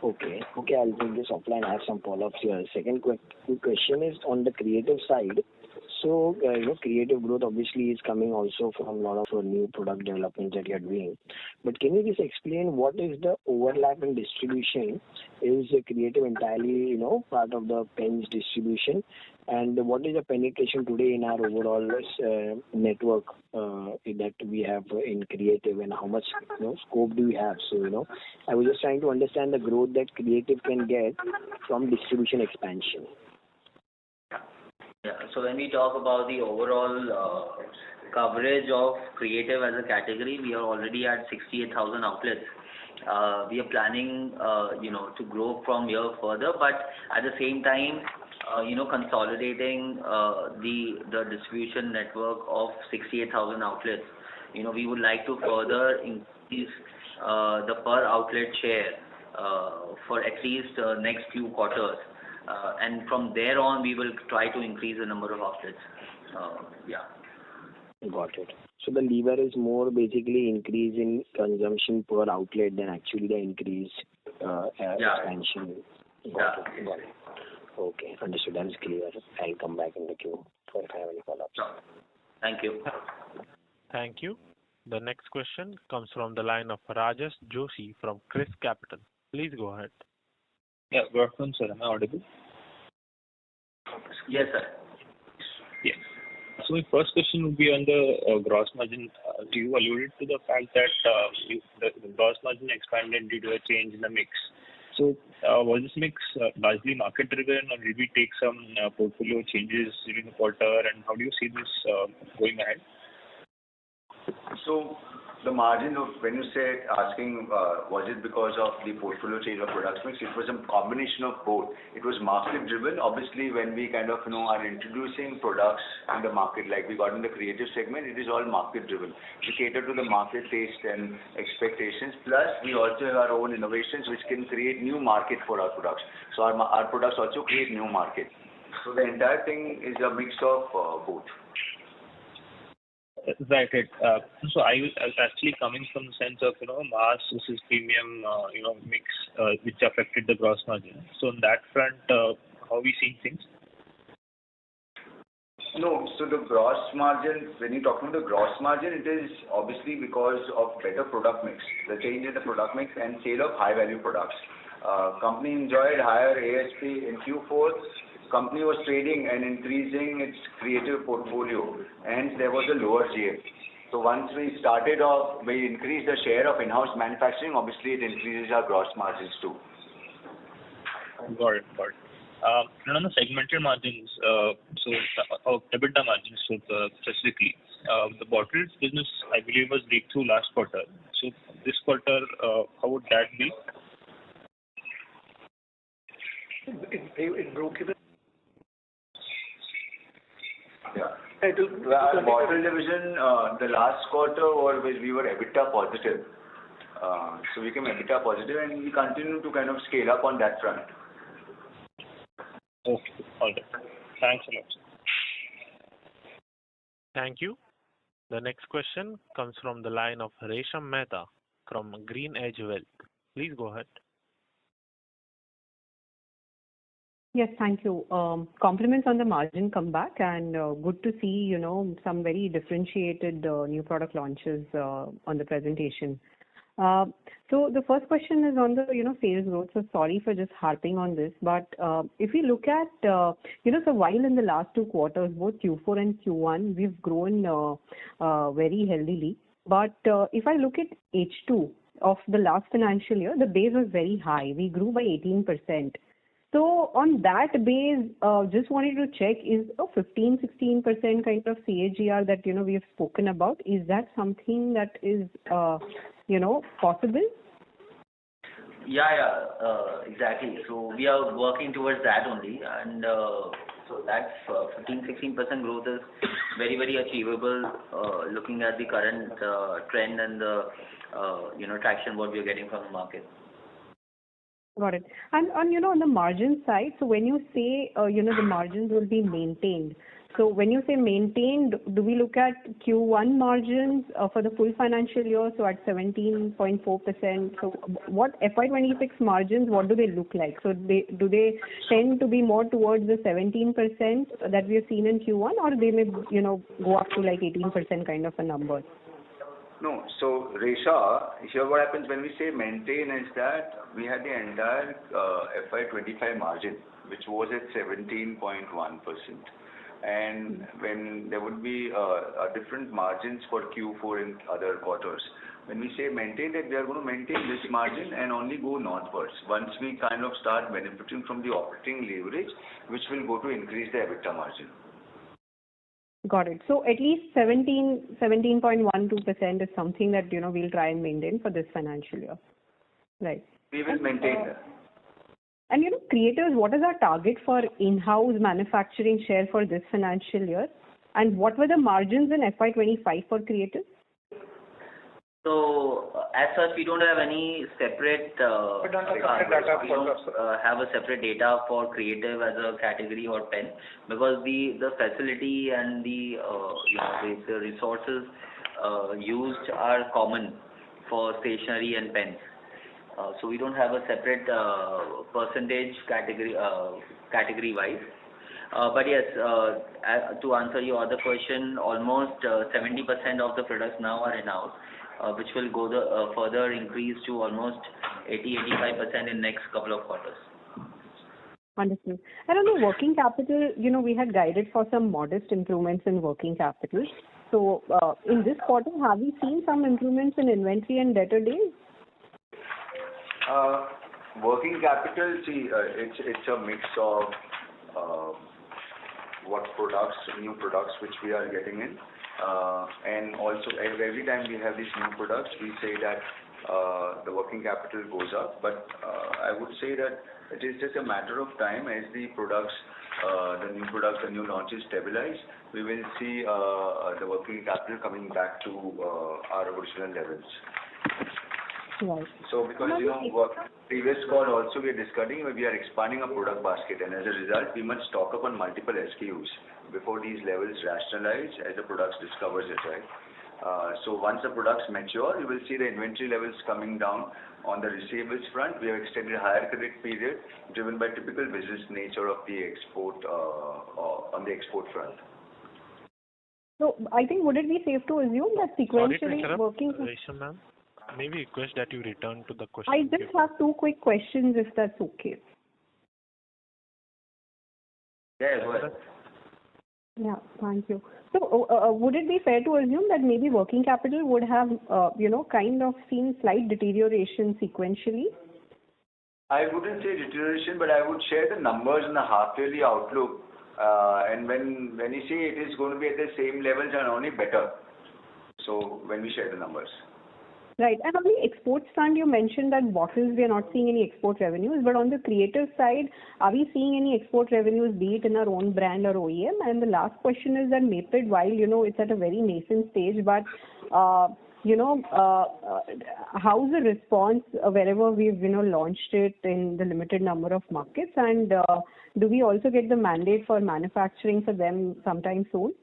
Okay, I'll take this offline. I have some follow-ups here. Second quick question is on the creative side. So, creative growth obviously is coming also from a lot of new product development that you're doing. But can you just explain what is the overlap in distribution? Is creative entirely, part of the pens distribution? And what is the penetration today in our overall network that we have in creative, and how much scope do we have? So, I was just trying to understand the growth that creative can get from distribution expansion. Yeah. So when we talk about the overall coverage of creative as a category, we are already at 68,000 outlets. We are planning, to grow from here further, but at the same time, consolidating the distribution network of 68,000 outlets. We would like to further increase the per outlet share for at least next few quarters. And from there on, we will try to increase the number of outlets. Got it. So the lever is more basically increase in consumption per outlet than actually the increased expansion. Got it. Okay, understood. That is clear. I'll come back in the queue if I have any follow-ups. Sure. Thank you. Thank you. The next question comes from the line of Rajas Joshi from Chris Capital. Please go ahead. Yeah, good afternoon, sir. Am I audible? Yes, sir. Yes. So my first question would be on the gross margin. You alluded to the fact that the gross margin expanded due to a change in the mix. So was this mix largely market driven, or did we take some portfolio changes during the quarter, and how do you see this going ahead? So the margin of, when you say asking, was it because of the portfolio change of products mix? It was a combination of both. It was market driven. Obviously, when we kind of are introducing products in the market, like we got in the creative segment, it is all market driven. We cater to the market taste and expectations. Plus, we also have our own innovations which can create new market for our products. So our products also create new market. So the entire thing is a mix of both. Right. So I was actually coming from the sense of mass versus premium mix which affected the gross margin. So on that front, how are we seeing things? No, so the gross margin, when you're talking about the gross margin, it is obviously because of better product mix, the change in the product mix and sale of high value products. Company enjoyed higher ASP in Q4. Company was trading and increasing its creative portfolio, and there was a lower GM. So once we started off, we increased the share of in-house manufacturing. Obviously, it increases our gross margins too. Got it. And on the segmental margins, EBITDA margins, specifically, the bottles business, I believe, was breakthrough last quarter. So this quarter, how would that be? It broke even. Yeah. Bottle division, the last quarter we were EBITDA positive. So we became EBITDA positive, and we continue to kind of scale up on that front. Okay. All right. Thanks a lot. Thank you. The next question comes from the line of Resham Mehta from Green Edge Wealth. Please go ahead. Yes, thank you. Compliments on the margin comeback, and good to see, some very differentiated new product launches on the presentation. So the first question is on the, sales growth. So sorry for just harping on this, but if we look at, so while in the last 2 quarters, both Q4 and Q1, we've grown very healthily. But if I look at H2 of the last financial year, the base was very high. We grew by 18%. So on that base, just wanted to check, is a 15-16% kind of CAGR that, we have spoken about, is that something that is, possible? Yeah, exactly. So we are working towards that only, and so that 15-16% growth is very, very achievable, looking at the current trend and the traction what we are getting from the market. Got it. And on the margin side, so when you say, the margins will be maintained, so when you say maintained, do we look at Q1 margins for the full financial year, so at 17.4%? So what FY26 margins, what do they look like? So do they tend to be more towards the 17% that we have seen in Q1, or they may, go up to like 18% kind of a number? No. So, Resha, here what happens when we say maintain is that we had the entire FY25 margin, which was at 17.1%. And when there would be different margins for Q4 and other quarters. When we say maintain that, we are going to maintain this margin and only go northwards. Once we kind of start benefiting from the operating leverage, which will go to increase the EBITDA margin. Got it. So at least 17.12% is something that, we'll try and maintain for this financial year. Right. We will maintain that. And, creators, what is our target for in-house manufacturing share for this financial year? And what were the margins in FY25 for creators? So, as such, we don't have any separate have a separate data for creative as a category or pen, because the facility and the the resources used are common for stationery and pens. So we don't have a separate percentage category wise. But yes, to answer your other question, almost 70% of the products now are in-house, which will go further increase to almost 80-85% in next couple of quarters. Understood. And on the working capital, we had guided for some modest improvements in working capital. So in this quarter, have we seen some improvements in inventory and debtor days? Working capital, see, it's a mix of what products, new products which we are getting in, and also every time we have these new products, we say that the working capital goes up. But I would say that it is just a matter of time as the products, the new launches stabilize. We will see the working capital coming back to our original levels. Right. So because previous call also we are discussing, we are expanding our product basket, and as a result we must stock up on multiple SKUs before these levels rationalize as the products discovers it, right? So once the products mature, you will see the inventory levels coming down. On the receivables front, we have extended higher credit period driven by typical business nature of the export on the export front. So I think would it be safe to assume that sequentially working? Resha ma'am, maybe request that you return to the question. I just have two quick questions, if that's okay. Yeah, go ahead. Yeah, thank you. So would it be fair to assume that maybe working capital would have, kind of seen slight deterioration sequentially? I wouldn't say deterioration, but I would share the numbers in the half-yearly outlook. And when you see it is going to be at the same levels and only better. So when we share the numbers. Right. And on the export front, you mentioned that bottles, we are not seeing any export revenues. But on the creative side, are we seeing any export revenues, be it in our own brand or OEM? And the last question is that Maped, while, it's at a very nascent stage, but, how's the response wherever we've, launched it in the limited number of markets? And do we also get the mandate for manufacturing for them sometime soon?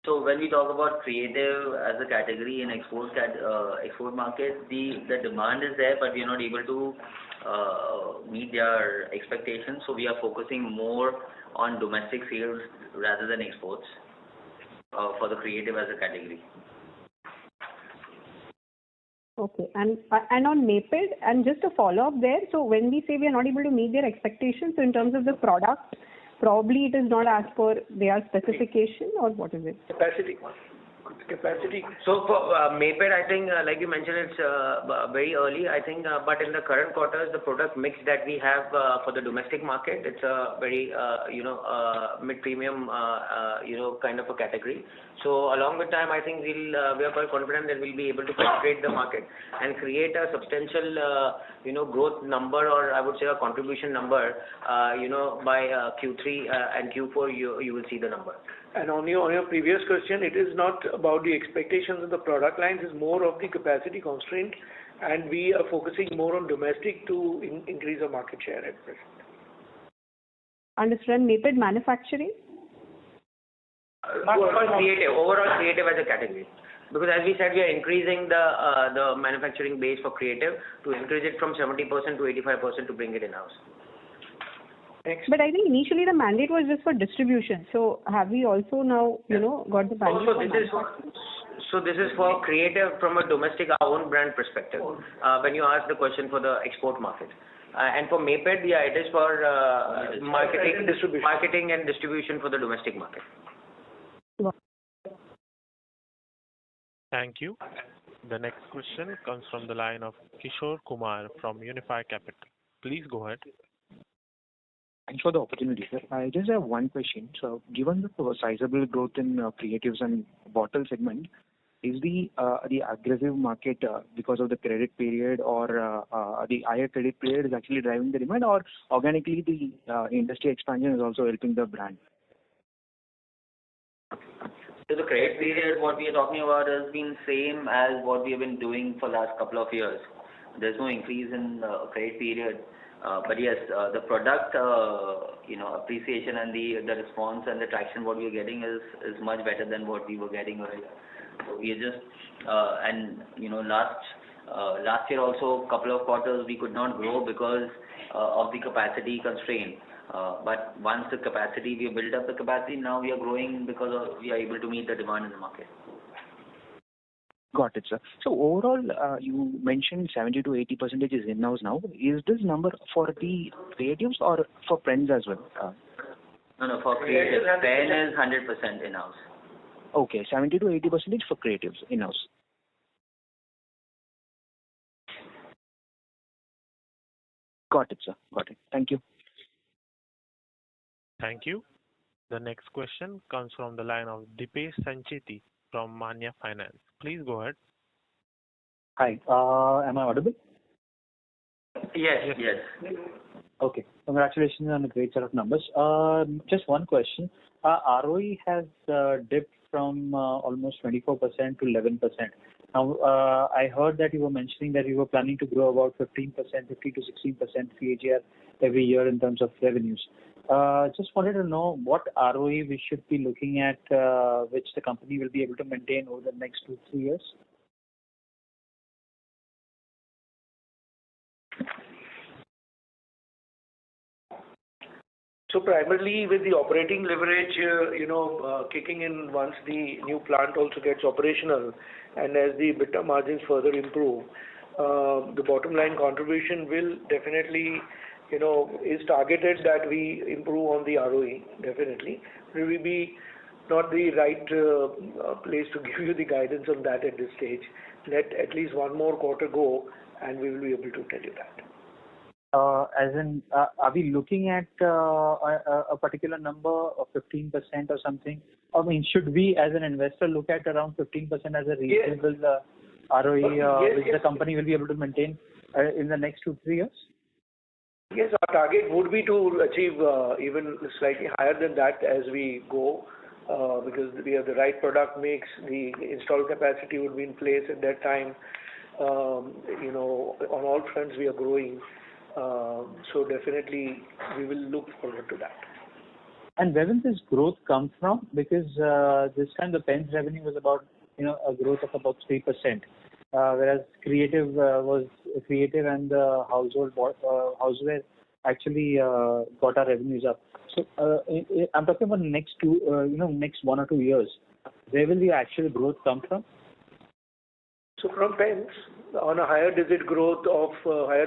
So when we talk about creative as a category in export market, the demand is there, but we are not able to meet their expectations. So we are focusing more on domestic sales rather than exports for the creative as a category. Okay. And on Maped, and just a follow-up there, so when we say we are not able to meet their expectations, so in terms of the product, probably it is not as per their specification, or what is it? Capacity. Capacity. So for Maped, I think, like you mentioned, it's very early, I think, but in the current quarters, the product mix that we have for the domestic market, it's a very, mid-premium, kind of a category. So along with time, I think we are quite confident that we'll be able to penetrate the market and create a substantial, growth number, or I would say a contribution number, by Q3 and Q4, you will see the number. And on your previous question, it is not about the expectations of the product lines, it's more of the capacity constraint, and we are focusing more on domestic to increase our market share at present. Understood. Maped manufacturing? Overall creative as a category. Because as we said, we are increasing the manufacturing base for creative to increase it from 70% to 85% to bring it in-house. But I think initially the mandate was just for distribution. So have we also now, got the mandate for manufacturing? So this is for creative from a domestic, our own brand perspective. When you ask the question for the export market. And for Maped, it is for marketing and distribution for the domestic market. Thank you. The next question comes from the line of Kishore Kumar from Unifi Capital. Please go ahead. Thanks for the opportunity, sir. I just have one question. So, given the sizable growth in creatives and bottle segment, is the aggressive market because of the credit period or the higher credit period is actually driving the demand, or organically the industry expansion is also helping the brand? So the credit period, what we are talking about has been same as what we have been doing for last couple of years. There's no increase in credit period. But yes, the product, appreciation and the response and the traction what we are getting is much better than what we were getting earlier. So we are just, last year also, couple of quarters we could not grow because of the capacity constraint. But once the capacity, we built up the capacity, now we are growing because we are able to meet the demand in the market. Got it, sir. So overall, you mentioned 70 to 80% is in-house now. Is this number for the creatives or for pens as well? No, for creatives, pen is 100% in-house. Okay, 70 to 80% for creatives in-house. Got it, sir. Got it. Thank you. Thank you. The next question comes from the line of Dipesh Sancheti from Manya Finance. Please go ahead. Hi, am I audible? Yes. Okay, congratulations on a great set of numbers. Just one question. ROE has dipped from almost 24% to 11%. Now, I heard that you were mentioning that you were planning to grow about 15%, 15 to 16% CAGR every year in terms of revenues. Just wanted to know what ROE we should be looking at, which the company will be able to maintain over the next 2-3 years. So primarily with the operating leverage, kicking in once the new plant also gets operational, and as the EBITDA margins further improve, the bottom line contribution will definitely, is targeted that we improve on the ROE, definitely. It will be not the right place to give you the guidance on that at this stage. Let at least one more quarter go, and we will be able to tell you that. As in, are we looking at a particular number of 15% or something? I mean, should we, as an investor, look at around 15% as a reasonable ROE which the company will be able to maintain in the next 2-3 years? Yes, our target would be to achieve even slightly higher than that as we go, because we have the right product mix, the installed capacity would be in place at that time. On all fronts we are growing. So definitely we will look forward to that. And where will this growth come from? Because this time the pens revenue was about a growth of about 3%, whereas creative and the houseware actually got our revenues up. So I'm talking about next 1 or 2 years. Where will the actual growth come from? So from pens, on a higher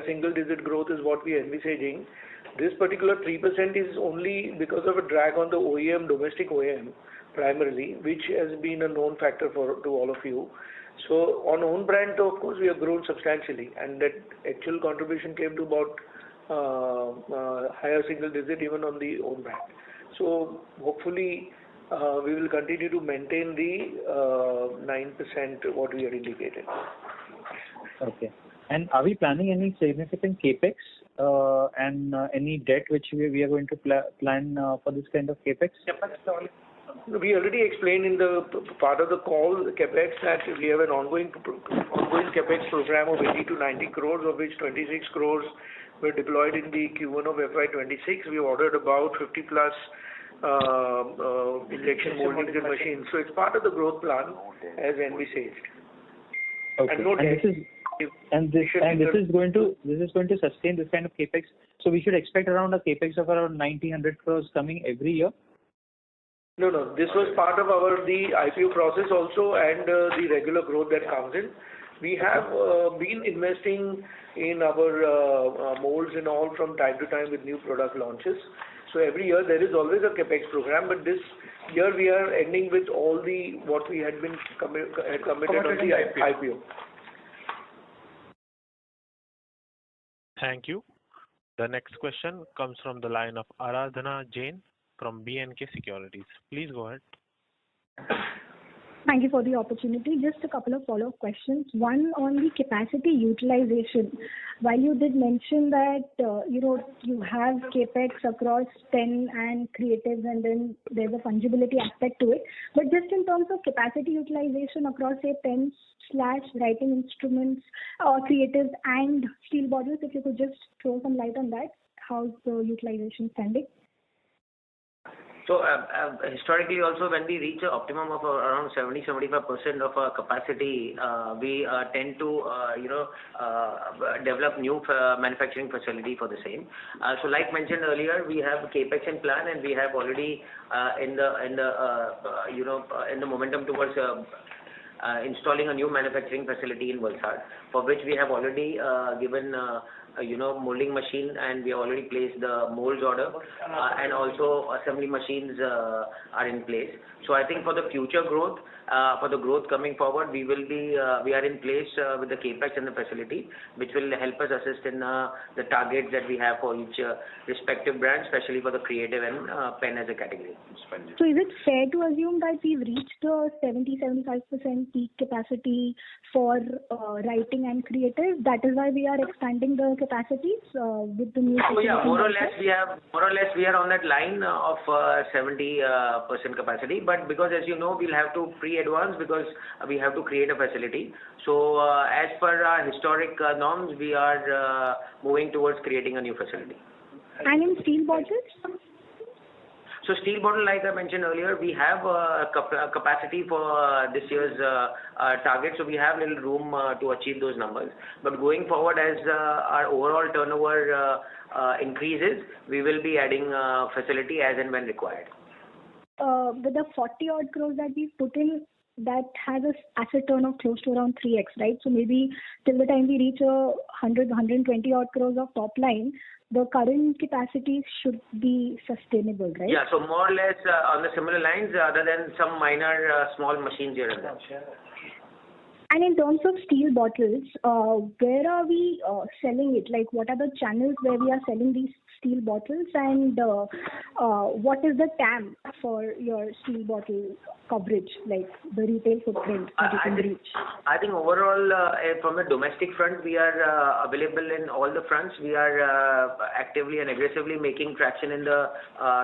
single digit growth is what we are envisaging. This particular 3% is only because of a drag on the OEM, domestic OEM. primarily, which has been a known factor to all of you. So on own brand, of course, we have grown substantially, and that actual contribution came to about higher single digit even on the own brand. So hopefully we will continue to maintain the 9% what we had indicated. Okay. And are we planning any significant capex and any debt which we are going to plan for this kind of capex? We already explained in the part of the call, the capex, that we have an ongoing capex program of 80 to 90 crores, of which 26 crores were deployed in the Q1 of FY26. We ordered about 50 plus injection molding machines. So it's part of the growth plan as envisaged. Okay. And no debt. This is going to sustain this kind of capex. So we should expect around a capex of around 90-100 crores coming every year. No. This was part of the IPO process also, and the regular growth that comes in. We have been investing in our molds and all from time to time with new product launches. So every year there is always a capex program, but this year we are ending with all the what we had been committed on the IPO. Thank you. The next question comes from the line of Aradhana Jain from B&K Securities. Please go ahead. Thank you for the opportunity. Just a couple of follow-up questions. One on the capacity utilization. While you did mention that you have capex across pen and creatives, and then there's a fungibility aspect to it. But just in terms of capacity utilization across, say, pens / writing instruments, creatives, and steel bottles, if you could just throw some light on that, how's the utilization standing? So historically also, when we reach an optimum of around 70-75% of our capacity, we tend to develop new manufacturing facility for the same. So like mentioned earlier, we have capex in plan, and we have already in the momentum towards installing a new manufacturing facility in Valsad, for which we have already given molding machine, and we have already placed the molds order, and also assembly machines are in place. So I think for the future growth, for the growth coming forward, we are in place with the capex and the facility, which will help us assist in the targets that we have for each respective brand, especially for the creative and pen as a category. So is it fair to assume that we've reached the 70-75% peak capacity for writing and creative? That is why we are expanding the capacities with the new. So yeah, more or less we are on that line of 70% capacity. But because, as you know, we'll have to pre-advance because we have to create a facility. So as per our historic norms, we are moving towards creating a new facility. And in steel bottles? So steel bottle, like I mentioned earlier, we have a capacity for this year's target, so we have little room to achieve those numbers. But going forward, as our overall turnover increases, we will be adding facility as and when required. With the 40 odd crores that we've put in, that has an asset turn of close to around 3x, right? So maybe till the time we reach 120 odd crores of top line, the current capacities should be sustainable, right? Yeah, so more or less on the similar lines, other than some minor small machines here and there. And in terms of steel bottles, where are we selling it? Like, what are the channels where we are selling these steel bottles, and what is the TAM for your steel bottle coverage, like the retail footprint that you can reach? I think overall, from the domestic front, we are available in all the fronts. We are actively and aggressively making traction in the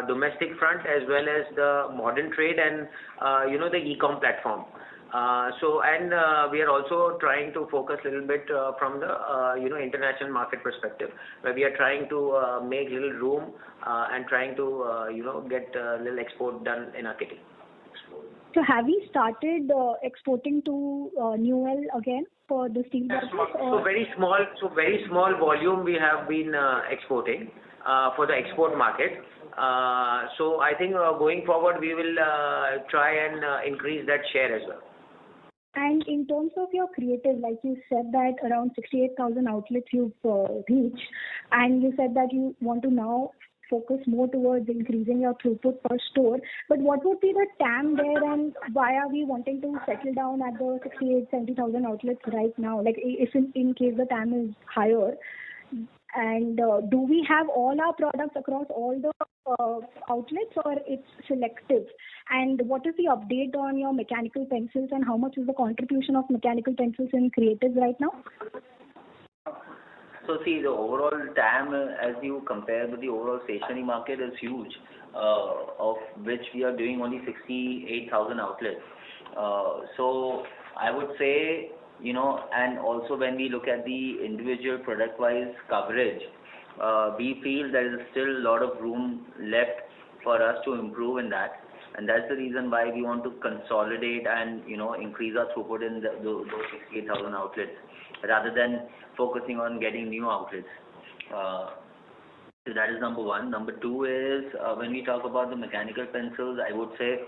domestic front, as well as the modern trade and the e-com platform. We are also trying to focus a little bit from the international market perspective, where we are trying to make little room and trying to get a little export done in our kitty. So have we started exporting to Newell again for the steel bottles? So very small volume we have been exporting for the export market. So I think going forward we will try and increase that share as well. And in terms of your creative, like you said that around 68,000 outlets you've reached, and you said that you want to now focus more towards increasing your throughput per store. But what would be the TAM there, and why are we wanting to settle down at the 68,000-70,000 outlets right now? Like, if in case the TAM is higher, and do we have all our products across all the outlets, or it's selective? And what is the update on your mechanical pencils, and how much is the contribution of mechanical pencils in creatives right now? So see, the overall TAM, as you compare with the overall stationery market, is huge, of which we are doing only 68,000 outlets. So I would say, and also when we look at the individual product-wise coverage, we feel there is still a lot of room left for us to improve in that. And that's the reason why we want to consolidate and, increase our throughput in those 68,000 outlets, rather than focusing on getting new outlets. So that is number one. Number two is, when we talk about the mechanical pencils, I would say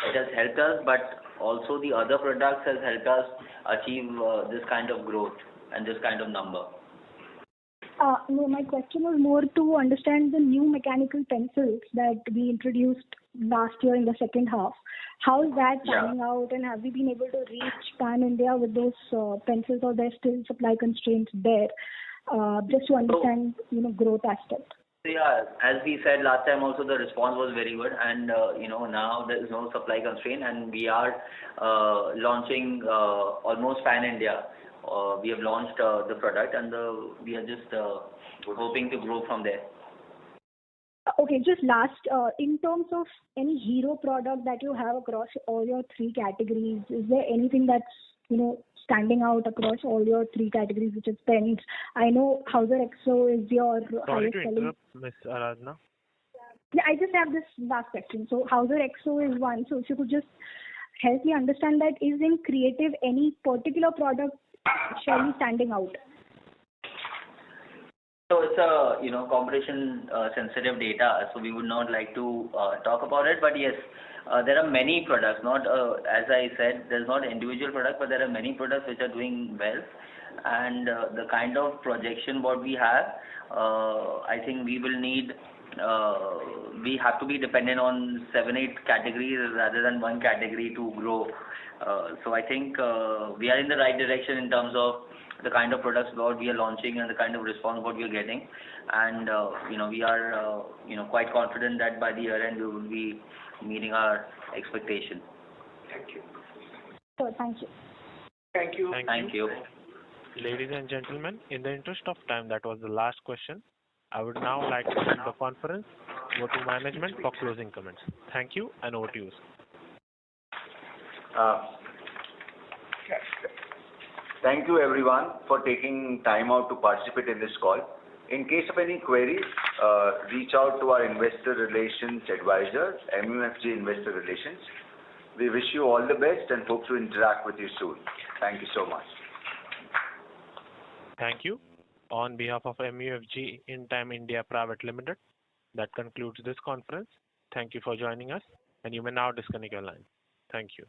it has helped us, but also the other products has helped us achieve this kind of growth and this kind of number. No, my question was more to understand the new mechanical pencils that we introduced last year in the second half. How is that panning out, and have we been able to reach pan India with those pencils, or there's still supply constraints there? Just to understand, growth aspect. Yeah, as we said last time also, the response was very good, and now there is no supply constraint, and we are launching almost pan India. We have launched the product, and we are just hoping to grow from there. Okay, just last, in terms of any hero product that you have across all your three categories, is there anything that's, standing out across all your three categories, which is pens? I know Hauser XO is your Sorry highest to selling. interrupt, Ms. Aradhana. Yeah, I just have this last question. So Hauser XO is one. So if you could just help me understand that, is in creative any particular product surely standing out? So it's a competition sensitive data, so we would not like to talk about it. But yes, there are many products. Not as I said, there's not individual product, but there are many products which are doing well. And the kind of projection what we have, I think we will need. We have to be dependent on 7-8 categories rather than one category to grow. So I think we are in the right direction in terms of the kind of products what we are launching and the kind of response what we are getting, and we are quite confident that by the year end we will be meeting our expectation. Thank you. Sure, thank you. Thank you. Thank you. Ladies and gentlemen, in the interest of time, that was the last question. I would now like to end the conference. Over to management for closing comments. Thank you, and over to you, sir. Thank you everyone for taking time out to participate in this call. In case of any queries, reach out to our investor relations advisor, MUFG Investor Relations. We wish you all the best and hope to interact with you soon. Thank you so much. Thank you. On behalf of MUFG In-Time India Private Limited, that concludes this conference. Thank you for joining us, and you may now disconnect your line. Thank you.